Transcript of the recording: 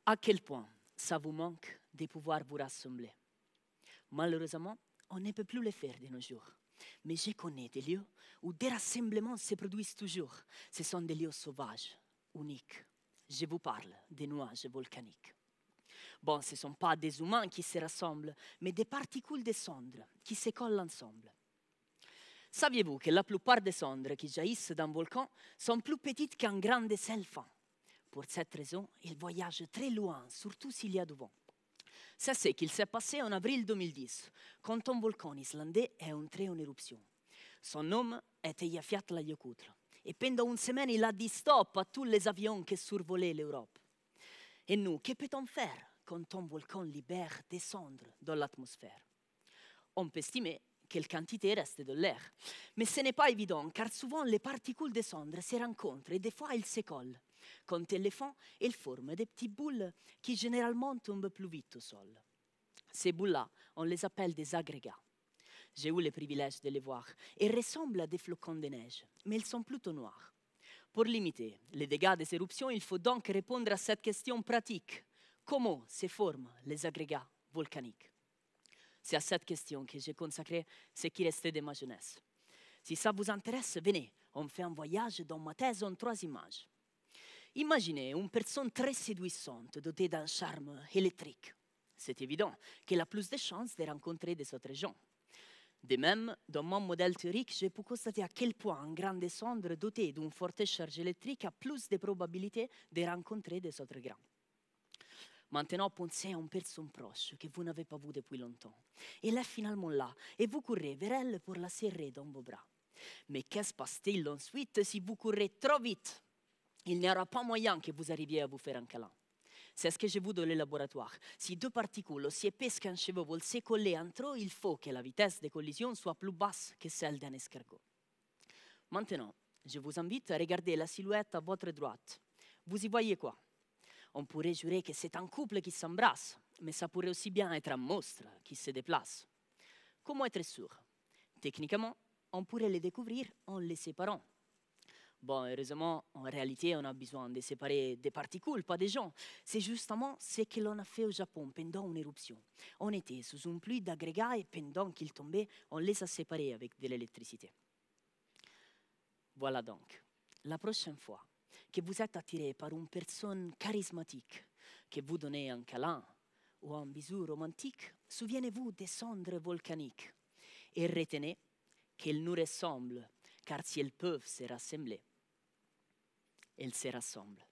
À quel point ça vous manque de pouvoir vous rassembler? Malheureusement, on ne peut plus le faire de nos jours. Mais je connais des lieux où des rassemblements se produisent toujours. Ce sont des lieux sauvages, uniques. Je vous parle des nuages volcaniques. Bon, ce ne sont pas des humains qui se rassemblent, mais des particules de cendres qui se collent ensemble. Saviez-vous que la plupart des cendres qui jaillissent d'un volcan sont plus petites qu'un grain de sel fin? Pour cette raison, ils voyagent très loin, surtout s'il y a du vent. C'est ce qu'il s'est passé en avril 2010, quand un volcan islandais est entré en éruption. Son nom était Eyjafjallajökull. Et pendant une semaine, il a dit stop à tous les avions qui survolaient l'Europe. Et nous, que peut-on faire quand un volcan libère des cendres dans l'atmosphère? On peut estimer quelle quantité reste de l'air. Mais ce n'est pas évident, car souvent les particules de cendres se rencontrent et des fois elles se collent. Quand elles le font, elles forment des petites boules qui généralement tombent plus vite au sol. Ces boules-là, on les appelle des agrégats. J'ai eu le privilège de les voir. Elles ressemblent à des flocons de neige, mais elles sont plutôt noires. Pour limiter les dégâts des éruptions, il faut donc répondre à cette question pratique. Comment se forment les agrégats volcaniques? C'est à cette question que j'ai consacré ce qui restait de ma jeunesse. Si ça vous intéresse, venez, on fait un voyage dans ma thèse en 3 images. Imaginez une personne très séduisante, dotée d'un charme électrique. C'est évident qu'elle a plus de chances de rencontrer des autres gens. De même, dans mon modèle théorique, j'ai pu constater à quel point un grain de cendre doté d'une forte charge électrique a plus de probabilités de rencontrer des autres grains. Maintenant, pensez à une personne proche que vous n'avez pas vue depuis longtemps. Elle est finalement là et vous courez vers elle pour la serrer dans vos bras. Mais qu'est-ce qui se passe-t-il ensuite si vous courez trop vite? Il n'y aura pas moyen que vous arriviez à vous faire un câlin. C'est ce que j'ai vu dans le laboratoire. Si 2 particules aussi épaisses qu'un cheveu veulent se coller entre eux, il faut que la vitesse de collision soit plus basse que celle d'un escargot. Maintenant, je vous invite à regarder la silhouette à votre droite. Vous y voyez quoi? On pourrait jurer que c'est un couple qui s'embrasse, mais ça pourrait aussi bien être un monstre qui se déplace. Comment être sûr? Techniquement, on pourrait les découvrir en les séparant. Bon, heureusement, en réalité, on a besoin de séparer des particules, pas des gens. C'est justement ce que l'on a fait au Japon pendant une éruption. On était sous une pluie d'agrégats et pendant qu'ils tombaient, on les a séparés avec de l'électricité. Voilà donc, la prochaine fois que vous êtes attiré par une personne charismatique, que vous donnez un câlin ou un bisou romantique, souvenez-vous des cendres volcaniques et retenez qu'elles nous ressemblent, car si elles peuvent se rassembler, elles se rassemblent.